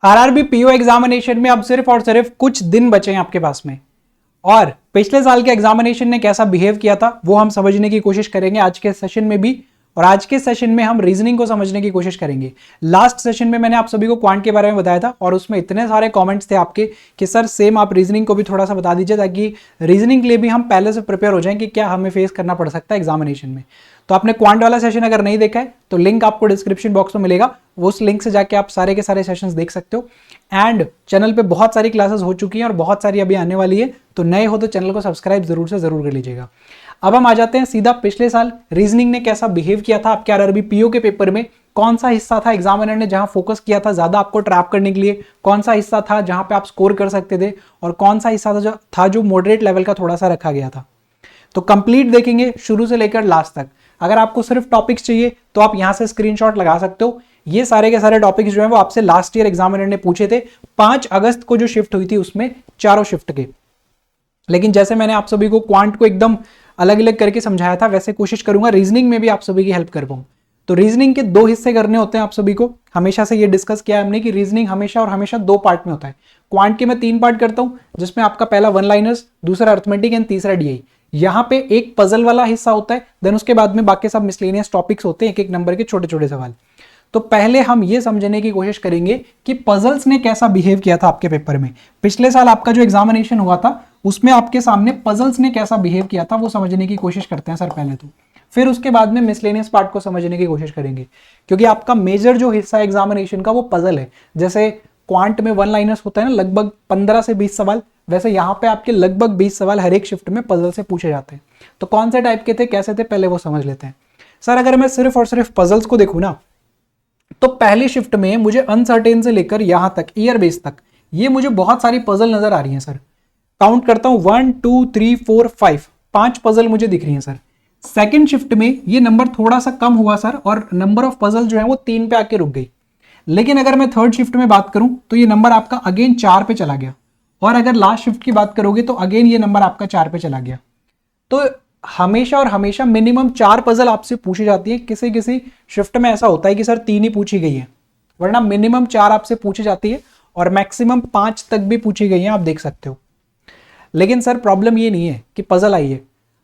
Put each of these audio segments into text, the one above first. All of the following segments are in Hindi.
आरआरबी पीओ एग्जामिनेशन में अब सिर्फ और सिर्फ कुछ दिन बचे हैं आपके पास में, और पिछले साल के एग्जामिनेशन ने कैसा बिहेव किया था वो हम समझने की कोशिश करेंगे आज के सेशन में भी। और आज के सेशन में हम रीजनिंग को समझने की कोशिश करेंगे। लास्ट सेशन में मैंने आप सभी को क्वांट के बारे में बताया था और उसमें इतने सारे कमेंट्स थे आपके कि सर सेम आप रीजनिंग को भी थोड़ा सा बता दीजिए, ताकि रीजनिंग के लिए भी हम पहले से प्रिपेयर हो जाएं कि क्या हमें फेस करना पड़ सकता है एग्जामिनेशन में। तो आपने क्वांट वाला सेशन अगर नहीं देखा है तो लिंक आपको डिस्क्रिप्शन बॉक्स में मिलेगा, वो उस लिंक से जाके आप सारे के सारे सेशंस देख सकते हो। एंड चैनल पे बहुत सारी क्लासेस हो चुकी हैं और बहुत सारी अभी आने वाली है, तो नए हो तो चैनल को सब्सक्राइब जरूर से जरूर कर लीजिएगा। अब हम आ जाते हैं सीधा पिछले साल रीजनिंग ने कैसा बिहेव किया था आपके आरआरबी पीओ के पेपर में। कौन सा हिस्सा था एग्जामिनर ने जहां फोकस किया था ज्यादा आपको ट्रैप करने के लिए, कौन सा हिस्सा था जहां पे आप स्कोर कर सकते थे, और कौन सा हिस्सा था जो मॉडरेट लेवल का थोड़ा सा रखा गया था। तो कंप्लीट देखेंगे शुरू से लेकर लास्ट तक। अगर आपको सिर्फ टॉपिक्स चाहिए तो आप यहां से स्क्रीनशॉट लगा सकते हो। ये सारे के सारे टॉपिक्स जो हैं वो आपसे लास्ट ईयर एग्जामिनर ने पूछे थे 5 अगस्त को जो शिफ्ट हुई थी उसमें, चारों शिफ्ट के। लेकिन जैसे मैंने आप सभी को क्वांट को एकदम अलग अलग करके समझाया था, वैसे कोशिश करूंगा रीजनिंग में भी आप सभी की हेल्प कर पाऊं। तो रीजनिंग के 2 हिस्से करने होते हैं आप सभी को, हमेशा से ये डिस्कस किया है हमने कि रीजनिंग हमेशा और हमेशा 2 पार्ट में होता है। क्वांट के मैं 3 पार्ट करता हूं, जिसमें आपका पहला वन लाइनर्स, दूसरा अर्थमेटिक एंड तीसरा डीआई। यहां पे एक पजल वाला हिस्सा होता है, देन उसके बाद में बाकी सब मिसलेनियस टॉपिक्स होते हैं, एक एक नंबर के छोटे छोटे सवाल। तो पहले हम ये समझने की कोशिश करेंगे कि पजल्स ने कैसा बिहेव किया था आपके पेपर में। पिछले साल आपका जो एग्जामिनेशन हुआ था उसमें आपके सामने पजल्स ने कैसा बिहेव किया था वो समझने की कोशिश करते हैं सर पहले तो, फिर उसके बाद में मिसलेनियस पार्ट को समझने की कोशिश करेंगे, क्योंकि आपका मेजर जो हिस्सा एग्जामिनेशन का वो पजल है। जैसे क्वांट में वन लाइनर्स होता है ना लगभग 15 से 20 सवाल, वैसे यहाँ पे आपके लगभग 20 सवाल हर एक शिफ्ट में पजल से पूछे जाते हैं। तो कौन से टाइप के थे, कैसे थे, पहले वो समझ लेते हैं। सर अगर मैं सिर्फ और सिर्फ पजल्स को देखूं ना, तो पहली शिफ्ट में मुझे अनसर्टेन से लेकर यहां तक ईयर बेस तक ये मुझे बहुत सारी पजल नजर आ रही हैं सर। काउंट करता हूं 1 2 3 4 5, 5 पजल मुझे दिख रही हैं सर। सेकंड शिफ्ट में ये नंबर थोड़ा सा कम हुआ सर, और नंबर ऑफ पजल जो है वो 3 पे आके रुक गई। लेकिन अगर मैं थर्ड शिफ्ट में बात करूं तो ये नंबर आपका अगेन 4 पे चला गया, और अगर लास्ट शिफ्ट की बात करोगे तो अगेन ये नंबर आपका 4 पे चला गया। तो हमेशा और हमेशा मिनिमम 4 पजल आपसे पूछी जाती है। किसी किसी शिफ्ट में ऐसा होता है कि सर 3 ही पूछी गई है, वरना मिनिमम 4 आपसे पूछी जाती है और मैक्सिमम 5 तक भी पूछी गई है, आप देख सकते हो। लेकिन सर प्रॉब्लम ये नहीं है कि पजल आई है,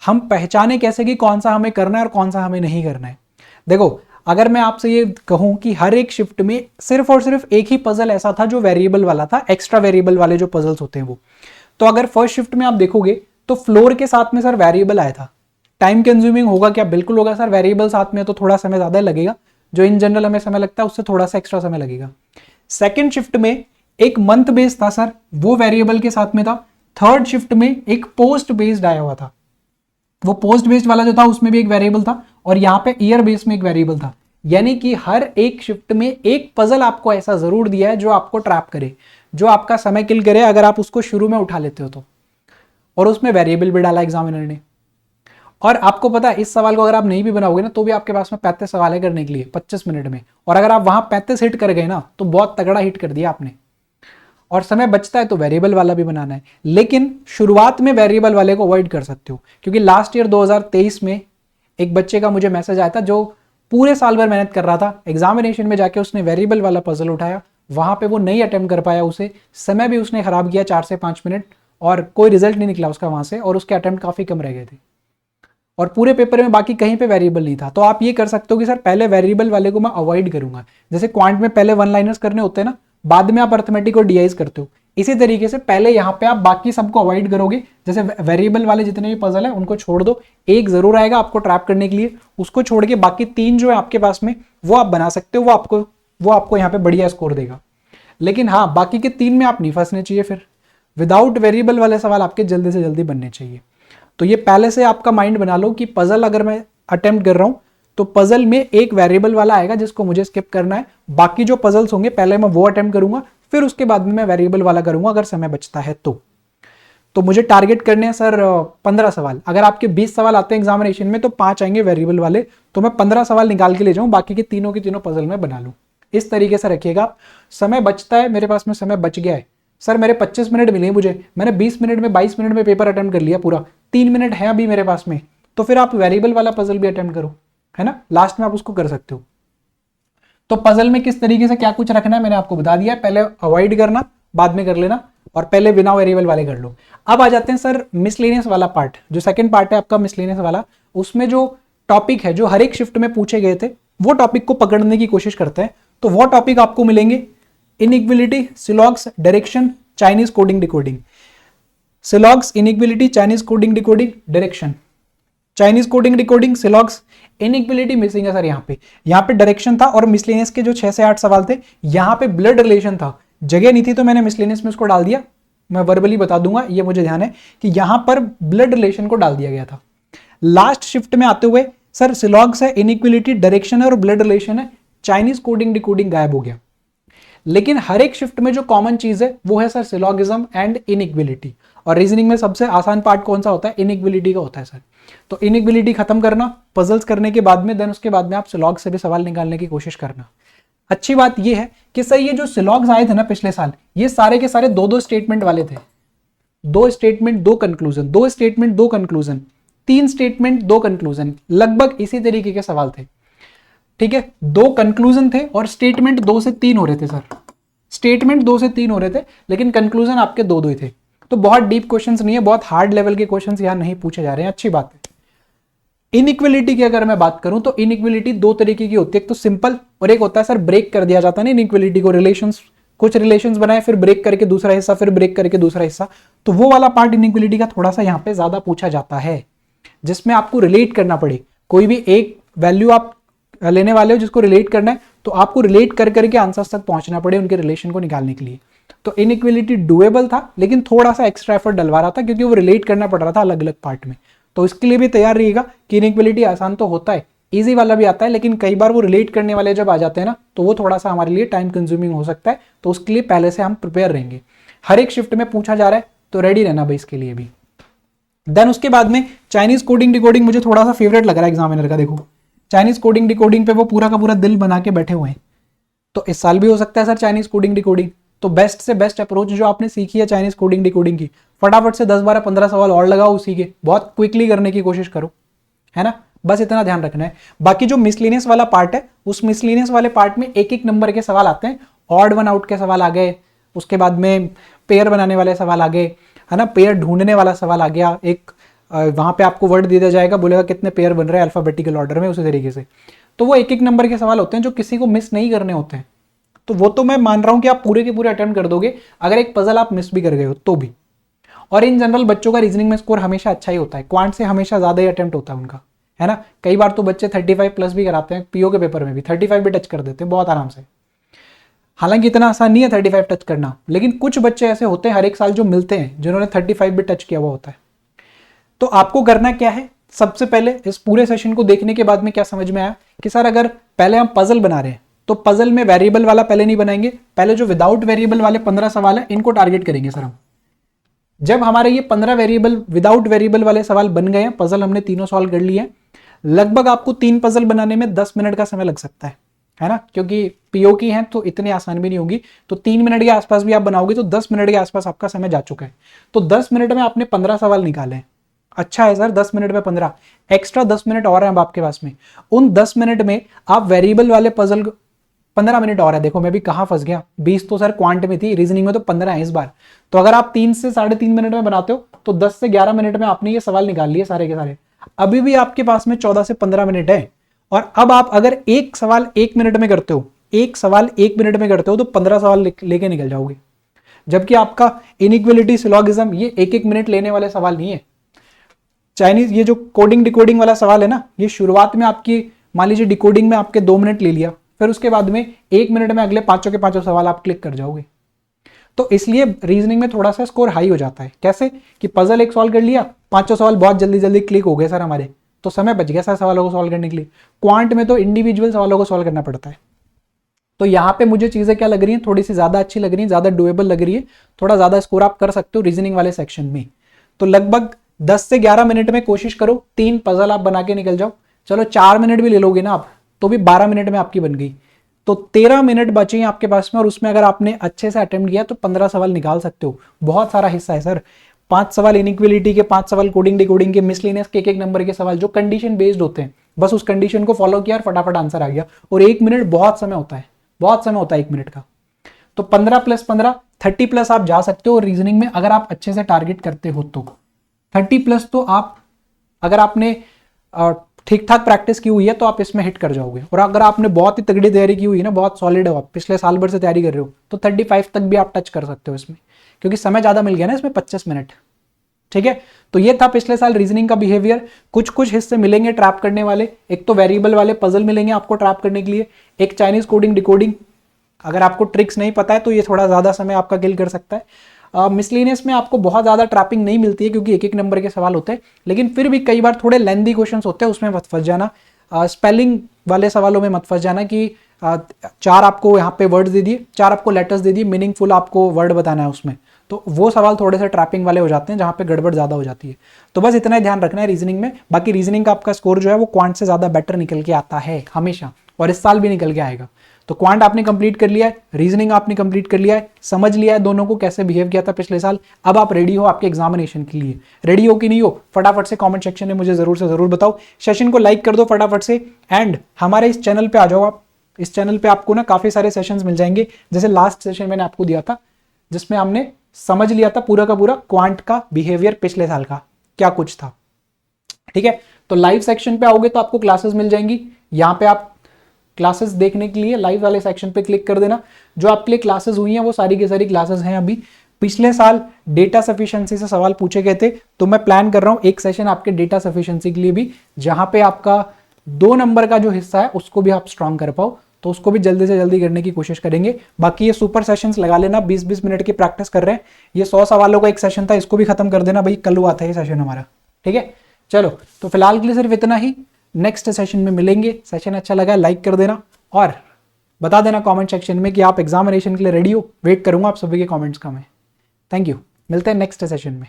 हम पहचाने कैसे कि कौन सा हमें करना है और कौन सा हमें नहीं करना है। देखो अगर मैं आपसे ये कहूं कि हर एक शिफ्ट में सिर्फ और सिर्फ एक ही पजल ऐसा था जो वेरिएबल वाला था, एक्स्ट्रा वेरिएबल वाले जो पजल्स होते हैं वो, तो अगर फर्स्ट शिफ्ट में आप देखोगे तो फ्लोर के साथ में सर वेरिएबल आया था। टाइम कंज्यूमिंग होगा क्या? बिल्कुल होगा सर, वेरिएबल साथ में तो थोड़ा समय ज्यादा लगेगा, जो इन जनरल हमें समय लगता है उससे थोड़ा सा एक्स्ट्रा समय लगेगा। सेकेंड शिफ्ट में एक मंथ बेस्ड था सर, वो वेरिएबल के साथ में था। थर्ड शिफ्ट में एक पोस्ट बेस्ड आया हुआ था, वो पोस्ट बेस्ड वाला जो था उसमें भी एक वेरिएबल था, और यहाँ पे ईयर बेस में एक वेरिएबल था। यानी कि हर एक शिफ्ट में एक पजल आपको ऐसा जरूर दिया है जो आपको ट्रैप करे, जो आपका समय किल करे अगर आप उसको शुरू में उठा लेते हो तो। और उसमें वेरिएबल भी डाला एग्जामिनर ने। और आपको पता है इस सवाल को अगर आप नहीं भी बनाओगे ना तो भी आपके पास में 35 सवाल है करने के लिए 25 मिनट में, और अगर आप वहां 35 हिट कर गए ना तो बहुत तगड़ा हिट कर दिया आपने। और समय बचता है तो वेरिएबल वाला भी बनाना है, लेकिन शुरुआत में वेरिएबल वाले को अवॉइड कर सकते हो, क्योंकि लास्ट ईयर 2023 में एक बच्चे का मुझे मैसेज आया था जो पूरे साल भर मेहनत कर रहा था, एग्जामिनेशन में जाके उसने वेरिएबल वाला पजल उठाया, वहां पे वो नहीं अटेम्प्ट कर पाया, उसे समय भी उसने खराब किया 4 से 5 मिनट, और कोई रिजल्ट नहीं निकला उसका वहां से, और उसके अटेम्प्ट काफी कम रह गए थे, और पूरे पेपर में बाकी कहीं पे वेरिएबल नहीं था। तो आप ये कर सकते हो कि सर पहले वेरिएबल वाले को मैं अवॉइड करूंगा, जैसे क्वांट में पहले वन लाइनर्स करने होते हैं ना, बाद में आप अर्थमेटिक और डीआईज करते हो, इसी तरीके से पहले यहाँ पे आप बाकी सबको अवॉइड करोगे। जैसे वेरिएबल वाले जितने भी पजल है उनको छोड़ दो, एक जरूर आएगा आपको ट्रैप करने के लिए, उसको छोड़ के बाकी 3 जो है आपके पास में वो आप बना सकते हो, वो आपको यहाँ पे बढ़िया स्कोर देगा। लेकिन हाँ बाकी के 3 में आप नहीं फंसने चाहिए, फिर विदाउट वेरिएबल वाले सवाल आपके जल्दी से जल्दी बनने चाहिए। तो ये पहले से आपका माइंड बना लो कि पजल अगर मैं अटेम्प्ट कर रहा हूं तो पजल में एक वेरिएबल वाला आएगा जिसको मुझे स्किप करना है, बाकी जो पजल्स होंगे पहले मैं वो अटेम्प्ट करूंगा, फिर उसके बाद में मैं वेरिएबल वाला करूंगा अगर समय बचता है तो मुझे टारगेट करने हैं सर 15 सवाल। अगर आपके 20 सवाल आते हैं एग्जामिनेशन में तो 5 आएंगे वेरिएबल वाले, तो मैं 15 सवाल निकाल के ले जाऊं, बाकी के तीनों के तीनों पजल में बना लूं। इस तरीके से रखिएगा आप। समय बचता है, मेरे पास में समय बच गया है सर, मेरे 25 मिनट मिले मुझे, मैंने 20 मिनट में 22 मिनट में पेपर अटेम्प्ट कर लिया पूरा, 3 मिनट है अभी मेरे पास में, तो फिर आप वेरिएबल वाला पजल भी अटेम्प्ट करो, है ना, लास्ट में आप उसको कर सकते हो। तो पजल में किस तरीके से क्या कुछ रखना है मैंने आपको बता दिया है, पहले अवॉइड करना, बाद में कर लेना, और पहले बिना वेरिएबल वाले कर लो। अब आ जाते हैं सर मिसलेनियस वाला पार्ट, जो सेकंड पार्ट है आपका मिसलेनियस वाला। उसमें जो टॉपिक है जो हर एक शिफ्ट में पूछे गए थे, वो टॉपिक को पकड़ने की कोशिश करते हैं। तो वो टॉपिक आपको मिलेंगे inequality, syllogisms, direction, Chinese coding decoding. Syllogisms, inequality, Chinese coding decoding, direction, Chinese coding decoding, syllogisms, inequality missing है सर। यहाँ पे डायरेक्शन था और मिसलेनियस के जो 6 से 8 सवाल थे, यहाँ पे ब्लड रिलेशन था, जगह नहीं थी तो मैंने मिसलेनियस में उसको डाल दिया। मैं वर्बली बता दूंगा, ये मुझे ध्यान है कि यहां पर ब्लड रिलेशन को डाल दिया गया था। लास्ट शिफ्ट में आते हुए सर सिलॉग्स है, इनइक्विलिटी, डायरेक्शन है और ब्लड रिलेशन है, चाइनीज कोडिंग डिकोडिंग गायब हो गया। लेकिन हर एक शिफ्ट में जो कॉमन चीज है वो है सर सिलॉगिज्म एंड इनइक्विलिटी। और रीजनिंग में सबसे आसान पार्ट कौन सा होता है? इनइक्विलिटी का होता है सर। तो इनइक्विलिटी खत्म करना पजल्स करने के बाद में, देन उसके बाद में आप सिलॉग से भी सवाल निकालने की कोशिश करना। अच्छी बात यह है कि सर ये जो सिलॉग्स आए थे ना पिछले साल, ये सारे के सारे दो स्टेटमेंट वाले थे। 2 statement 2 conclusion, 2 statement 2 conclusion, 3 statement 2 conclusion, लगभग इसी तरीके के सवाल थे। ठीक है, 2 कंक्लूजन थे और स्टेटमेंट 2 से 3 हो रहे थे सर। स्टेटमेंट 2 से 3 हो रहे थे, लेकिन कंक्लूजन आपके 2 ही थे। तो बहुत डीप क्वेश्चंस नहीं है, बहुत हार्ड लेवल के क्वेश्चंस यहां नहीं पूछे जा रहे हैं, अच्छी बात है। इनइक्विलिटी की अगर मैं बात करूं तो इनइक्विलिटी 2 तरीके की होती है, एक तो सिंपल और एक होता है सर ब्रेक कर दिया जाता है ना इनइक्विलिटी को, रिलेशंस, कुछ रिलेशंस बनाए फिर ब्रेक करके दूसरा हिस्सा, फिर ब्रेक करके दूसरा हिस्सा। तो वो वाला पार्ट इनइक्विलिटी का थोड़ा सा यहाँ पे ज्यादा पूछा जाता है, जिसमें आपको रिलेट करना पड़े। कोई भी एक वैल्यू आप लेने वाले हो जिसको रिलेट करना है, तो आपको रिलेट कर करके आंसर्स तक पहुंचना पड़े उनके रिलेशन को निकालने के लिए। तो इनइक्विलिटी डुएबल था, लेकिन थोड़ा सा एक्स्ट्रा एफर्ट डलवा रहा था क्योंकि वो रिलेट करना पड़ रहा था अलग अलग पार्ट में। तो इसके लिए भी तैयार रहिएगा कि इनइक्विलिटी आसान तो होता है, इजी वाला भी आता है, लेकिन कई बार वो रिलेट करने वाले जब आ जाते हैं ना, तो वो थोड़ा सा हमारे लिए टाइम कंज्यूमिंग हो सकता है। तो उसके लिए पहले से हम प्रिपेयर रहेंगे। हर एक शिफ्ट में पूछा जा रहा है तो रेडी रहना भाई इसके लिए भी। देन उसके बाद में चाइनीज कोडिंग डिकोडिंग मुझे थोड़ा सा फेवरेट लग रहा है एग्जामिनर का। देखो चाइनीज कोडिंग डिकोडिंग पे वो पूरा का पूरा दिल बना के बैठे हुए हैं। तो इस साल भी हो सकता है सर चाइनीज कोडिंग डिकोडिंग। तो बेस्ट से बेस्ट अप्रोच जो आपने सीखी है चाइनीज कोडिंग डिकोडिंग की, फटाफट से 10 12 15 सवाल और लगाओ उसी के, बहुत क्विकली करने की कोशिश करो, है ना। बस इतना ध्यान रखना है। बाकी जो मिसलेनियस वाला पार्ट है, उस मिसलेनियस वाले पार्ट में एक एक नंबर के सवाल आते हैं। ऑड वन आउट के सवाल आ गए, उसके बाद में पेयर बनाने वाले सवाल आ गए, है ना, पेयर ढूंढने वाला सवाल आ गया। एक वहां पे आपको वर्ड दे दिया जाएगा, बोलेगा कितने पेयर बन रहे हैं अल्फाबेटिकल ऑर्डर में, उसी तरीके से। तो वो एक एक नंबर के सवाल होते हैं जो किसी को मिस नहीं करने होते हैं। तो वो तो मैं मान रहा हूं कि आप पूरे के पूरे अटेम्प्ट कर दोगे, अगर एक पजल आप मिस भी कर गए हो तो भी। और इन जनरल बच्चों का रीजनिंग में स्कोर हमेशा अच्छा ही होता है, क्वांट से हमेशा ज्यादा ही अटेम्प्ट होता है उनका, है ना। कई बार तो बच्चे 35 प्लस भी कराते हैं, पीओ के पेपर में भी 35 भी टच कर देते हैं बहुत आराम से। हालांकि इतना आसान नहीं है 35 टच करना, लेकिन कुछ बच्चे ऐसे होते हैं हर एक साल जो मिलते हैं जिन्होंने 35 भी टच किया हुआ होता है। तो आपको करना क्या है, सबसे पहले इस पूरे सेशन को देखने के बाद में क्या समझ में आया कि सर अगर पहले हम पजल बना रहे हैं तो पजल में वेरिएबल वाला पहले नहीं बनाएंगे, पहले जो विदाउट वेरिएबल वाले 15 सवाल है इनको टारगेट करेंगे सर हम। जब हमारे ये 15 वेरिएबल विदाउट वेरिएबल वाले सवाल बन गए हैं, पजल हमने तीनों सॉल्व कर लिए हैं, लगभग आपको 3 पजल बनाने में 10 मिनट का समय लग सकता है ना, क्योंकि पीओ की है तो इतनी आसान भी नहीं होगी। तो 3 मिनट के आसपास भी आप बनाओगे तो 10 मिनट के आसपास आपका समय जा चुका है। तो 10 मिनट में आपने 15 सवाल निकाले हैं, अच्छा है सर। 10 मिनट में 15, एक्स्ट्रा 10 मिनट और है अब आपके पास में। उन 10 मिनट में आप वेरिएबल वाले पजल, 15 मिनट और है। देखो मैं भी कहां फंस गया, 20 तो सर क्वांट में थी, रीजनिंग में तो 15 है इस बार। तो अगर आप 3 से 3.5 मिनट में बनाते हो तो 10 से 11 मिनट में आपने ये सवाल निकाल लिए सारे के सारे। अभी भी आपके पास में 14 से 15 मिनट है। और अब आप अगर एक सवाल 1 मिनट में करते हो, एक सवाल 1 मिनट में करते हो तो 15 सवाल लेके निकल जाओगे। जबकि आपका इनइक्विलिटी, सिलॉगिज्म ये 1-1 मिनट लेने वाले सवाल नहीं है। चाइनीज ये जो कोडिंग डिकोडिंग वाला सवाल है ना, ये शुरुआत में आपकी मान लीजिए डिकोडिंग में आपके 2 मिनट ले लिया, फिर उसके बाद में 1 मिनट में अगले 5 के 5 सवाल आप क्लिक कर जाओगे। तो इसलिए रीजनिंग में थोड़ा सा स्कोर हाई हो जाता है। कैसे कि पजल एक सॉल्व कर लिया, 5 सवाल बहुत जल्दी जल्दी क्लिक हो गए सर हमारे, तो समय बच गया सर सवालों को सॉल्व करने के लिए। क्वांट में तो इंडिविजुअल सवालों को सॉल्व करना पड़ता है। तो यहाँ पे मुझे चीजें क्या लग रही हैं, थोड़ी सी ज्यादा अच्छी लग रही है, ज्यादा डुएबल लग रही है, थोड़ा ज्यादा स्कोर आप कर सकते हो रीजनिंग वाले सेक्शन में। तो लगभग 10 से 11 मिनट में कोशिश करो 3 पजल आप बना के निकल जाओ। चलो 4 मिनट भी ले लोगे ना आप तो भी 12 मिनट में आपकी बन गई। तो 13 मिनट बचे हैं आपके पास में, और उसमें अगर आपने अच्छे से अटेम्प्ट किया तो 15 सवाल निकाल सकते हो। बहुत सारा हिस्सा है सर। 5 सवाल इनइक्विलिटी के, 5 सवाल कोडिंग डिकोडिंग के, मिसलेनियस के 1-1 नंबर के सवाल जो कंडीशन बेस्ड होते हैं बस उस कंडीशन को फॉलो किया और फटाफट आंसर आ गया। और 1 मिनट बहुत समय होता है, बहुत समय होता है 1 मिनट का। तो 15 + 15 30+ आप जा सकते हो रीजनिंग में, अगर आप अच्छे से टारगेट करते हो तो 30+ तो आप, अगर आपने ठीक ठाक प्रैक्टिस की हुई है तो आप इसमें हिट कर जाओगे। और अगर आपने बहुत ही तगड़ी तैयारी की हुई है ना, बहुत सॉलिड हो आप, पिछले साल भर से तैयारी कर रहे हो, तो 35 तक भी आप टच कर सकते हो इसमें, क्योंकि समय ज्यादा मिल गया ना इसमें, 25 मिनट। ठीक है, तो ये था पिछले साल रीजनिंग का बिहेवियर। कुछ कुछ हिस्से मिलेंगे ट्रैप करने वाले, एक तो वेरिएबल वाले पजल मिलेंगे आपको ट्रैप करने के लिए, एक चाइनीज कोडिंग डिकोडिंग। अगर आपको ट्रिक्स नहीं पता है तो ये थोड़ा ज्यादा समय आपका किल कर सकता है। मिसलिनियस में आपको बहुत ज्यादा ट्रैपिंग नहीं मिलती है क्योंकि 1-1 नंबर के सवाल होते हैं, लेकिन फिर भी कई बार थोड़े लेंदी क्वेश्चंस होते हैं, उसमें मत फंस जाना। स्पेलिंग वाले सवालों में मत फंस जाना कि 4 आपको यहाँ पे वर्ड्स दे दिए, 4 आपको लेटर्स दे दिए, मीनिंगफुल आपको वर्ड बताना है उसमें, तो वो सवाल थोड़े से ट्रैपिंग वाले हो जाते हैं जहाँ पे गड़बड़ ज़्यादा हो जाती है। तो बस इतना ही ध्यान रखना है रीजनिंग में। बाकी रीजनिंग का आपका स्कोर जो है वो क्वांट से ज़्यादा बेटर निकल के आता है हमेशा, और इस साल भी निकल के आएगा। तो क्वांट आपने कंप्लीट कर लिया है, रीजनिंग आपने कंप्लीट कर लिया है, समझ लिया है दोनों को कैसे बिहेव किया था पिछले साल। अब आप रेडी हो आपके एग्जामिनेशन के लिए। रेडी हो कि नहीं हो फटाफट से कमेंट सेक्शन में मुझे जरूर से जरूर बताओ। सेशन को लाइक कर दो फटाफट से, एंड हमारे इस चैनल पे आ जाओ आप। इस चैनल पे आपको ना काफी सारे सेशंस मिल जाएंगे, जैसे लास्ट सेशन मैंने आपको दिया था जिसमें हमने समझ लिया था पूरा का पूरा क्वांट का बिहेवियर पिछले साल का क्या कुछ था। ठीक है, तो लाइव सेक्शन पे आओगे तो आपको क्लासेस मिल जाएंगी। यहाँ पे आप क्लासेस देखने के लिए लाइव वाले सेक्शन पे क्लिक कर देना। जो आपके लिए क्लासेस हुई हैं वो सारी की सारी क्लासेस हैं अभी। पिछले साल डेटा सफिशिएंसी से सवाल पूछे गए थे, तो मैं प्लान कर रहा हूं एक सेशन आपके डेटा सफिशिएंसी के लिए भी, जहां पे आपका 2 नंबर का जो हिस्सा है उसको भी आप स्ट्रांग कर पाओ, तो उसको भी जल्दी से जल्दी करने की कोशिश करेंगे। बाकी ये सुपर सेशंस लगा लेना, 20-20 मिनट की प्रैक्टिस कर रहे हैं। ये 100 सवालों का एक सेशन था, इसको भी खत्म कर देना भाई, कल हुआ था ये सेशन हमारा। ठीक है, चलो तो फिलहाल के लिए सिर्फ इतना ही, नेक्स्ट सेशन में मिलेंगे। सेशन अच्छा लगा लाइक कर देना और बता देना कमेंट सेक्शन में कि आप एग्जामिनेशन के लिए रेडी हो। वेट करूंगा आप सभी के कमेंट्स का मैं। थैंक यू, मिलते हैं नेक्स्ट सेशन में।